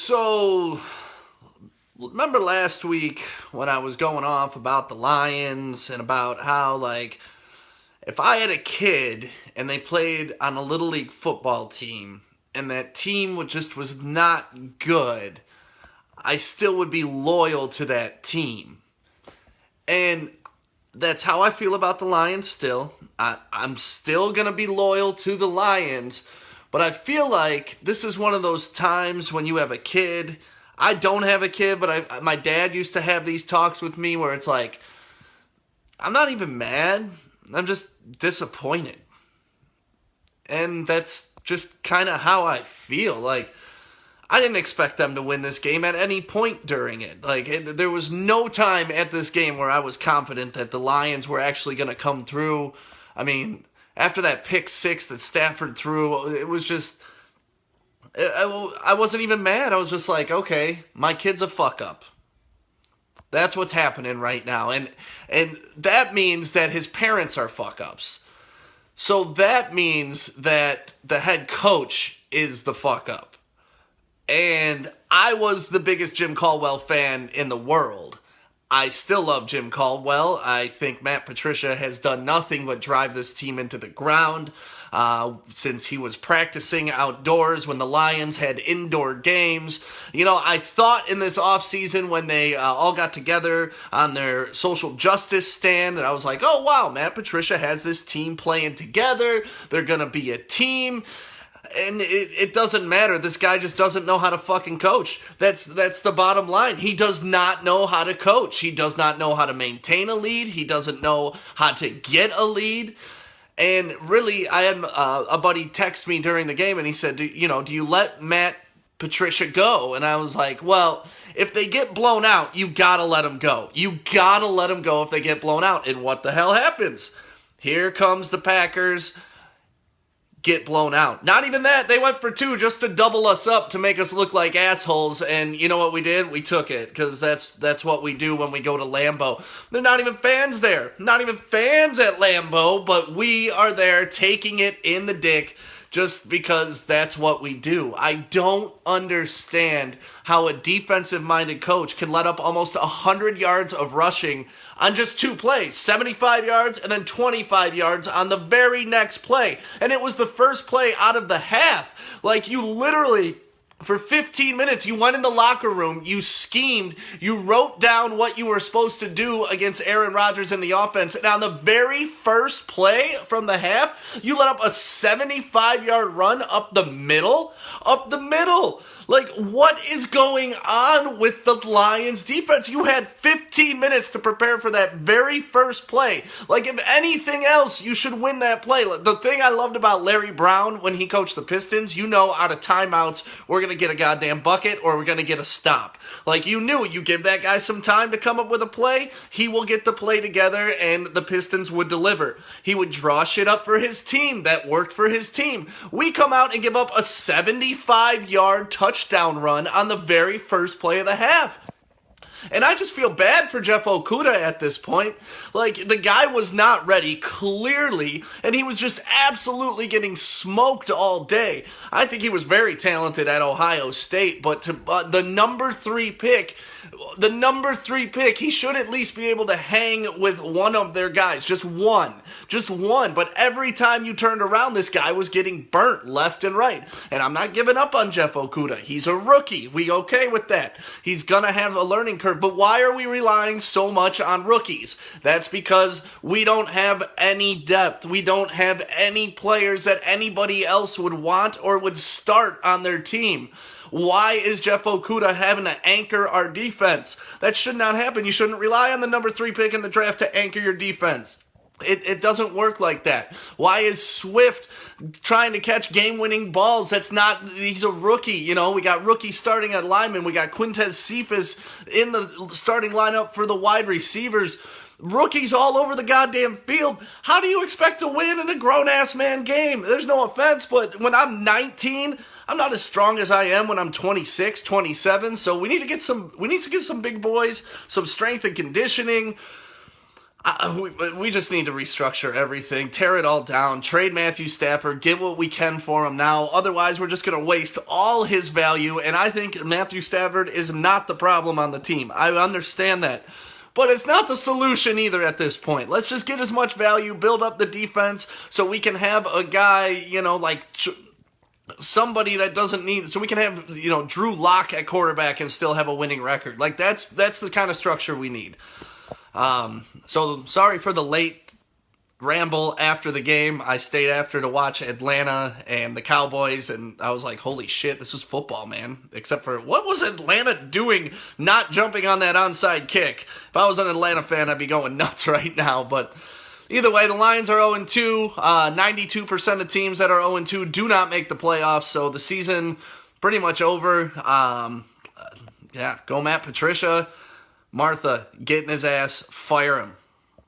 So, remember last week when I was going off about the Lions and about how, if I had a kid and they played on a Little League football team and that team was not good, I still would be loyal to that team. And that's how I feel about the Lions still. I'm still going to be loyal to the Lions, but I feel like this is one of those times when you have a kid. I don't have a kid, but my dad used to have these talks with me where it's like, I'm not even mad. I'm just disappointed. And that's just kind of how I feel. I didn't expect them to win this game at any point during it. There was no time at this game where I was confident that the Lions were actually going to come through. I mean, after that pick six that Stafford threw, it was just... I wasn't even mad. I was just like, okay, my kid's a fuck up. That's what's happening right now. And that means that his parents are fuck ups. So that means that the head coach is the fuck up. And I was the biggest Jim Caldwell fan in the world. I still love Jim Caldwell. I think Matt Patricia has done nothing but drive this team into the ground since he was practicing outdoors when the Lions had indoor games. I thought in this offseason when they all got together on their social justice stand, and I was like, oh, wow, Matt Patricia has this team playing together. They're going to be a team. And it doesn't matter. This guy just doesn't know how to fucking coach. That's the bottom line. He does not know how to coach. He does not know how to maintain a lead. He doesn't know how to get a lead. And really, I had a buddy text me during the game, and he said, do you let Matt Patricia go? And I was like, well, if they get blown out, you gotta let them go. You gotta let them go if they get blown out. And what the hell happens? Here comes the Packers. Get blown out. Not even that. They went for two just to double us up to make us look like assholes. And you know what we did? We took it because that's what we do when we go to Lambeau. They're not even fans there. Not even fans at Lambeau, but we are there taking it in the dick just because that's what we do. I don't understand how a defensive-minded coach can let up almost 100 yards of rushing on just two plays, 75 yards and then 25 yards on the very next play. And it was the first play out of the half. You literally, for 15 minutes, you went in the locker room, you schemed, you wrote down what you were supposed to do against Aaron Rodgers in the offense, and on the very first play from the half, you let up a 75-yard run up the middle. What is going on with the Lions defense? You had 15 minutes to prepare for that very first play. If anything else, you should win that play. The thing I loved about Larry Brown when he coached the Pistons, out of timeouts, we're going to get a goddamn bucket or we're going to get a stop. You knew you give that guy some time to come up with a play, he will get the play together and the Pistons would deliver. He would draw shit up for his team. That worked for his team. We come out and give up a 75-yard touchdown run on the very first play of the half. And I just feel bad for Jeff Okudah at this point. The guy was not ready, clearly, and he was just absolutely getting smoked all day. I think he was very talented at Ohio State, but the number three pick, he should at least be able to hang with one of their guys. Just one. But every time you turned around, this guy was getting burnt left and right. And I'm not giving up on Jeff Okudah. He's a rookie. We okay with that. He's going to have a learning curve. But why are we relying so much on rookies? That's because we don't have any depth. We don't have any players that anybody else would want or would start on their team. Why is Jeff Okudah having to anchor our defense? That should not happen. You shouldn't rely on the number 3 pick in the draft to anchor your defense. It doesn't work like that. Why is Swift trying to catch game-winning balls? He's a rookie. We got rookie starting at lineman. We got Quintez Cephas in the starting lineup for the wide receivers. Rookies all over the goddamn field. How do you expect to win in a grown-ass man game? There's no offense, but when I'm 19, I'm not as strong as I am when I'm 26, 27, so we need to get some big boys, some strength and conditioning. We just need to restructure everything, tear it all down, trade Matthew Stafford, get what we can for him now. Otherwise, we're just going to waste all his value, and I think Matthew Stafford is not the problem on the team. I understand that. But it's not the solution either at this point. Let's just get as much value, build up the defense, so we can have a guy, like somebody that doesn't need, so we can have, Drew Lock at quarterback and still have a winning record. Like, that's the kind of structure we need. So sorry for the late ramble after the game. I stayed after to watch Atlanta and the Cowboys, and I was like, holy shit, this is football, man. Except for, what was Atlanta doing not jumping on that onside kick? If I was an Atlanta fan, I'd be going nuts right now. But either way, the Lions are 0-2. 92% of teams that are 0-2 do not make the playoffs, so the season pretty much over. Go Matt Patricia. Martha, get in his ass, fire him.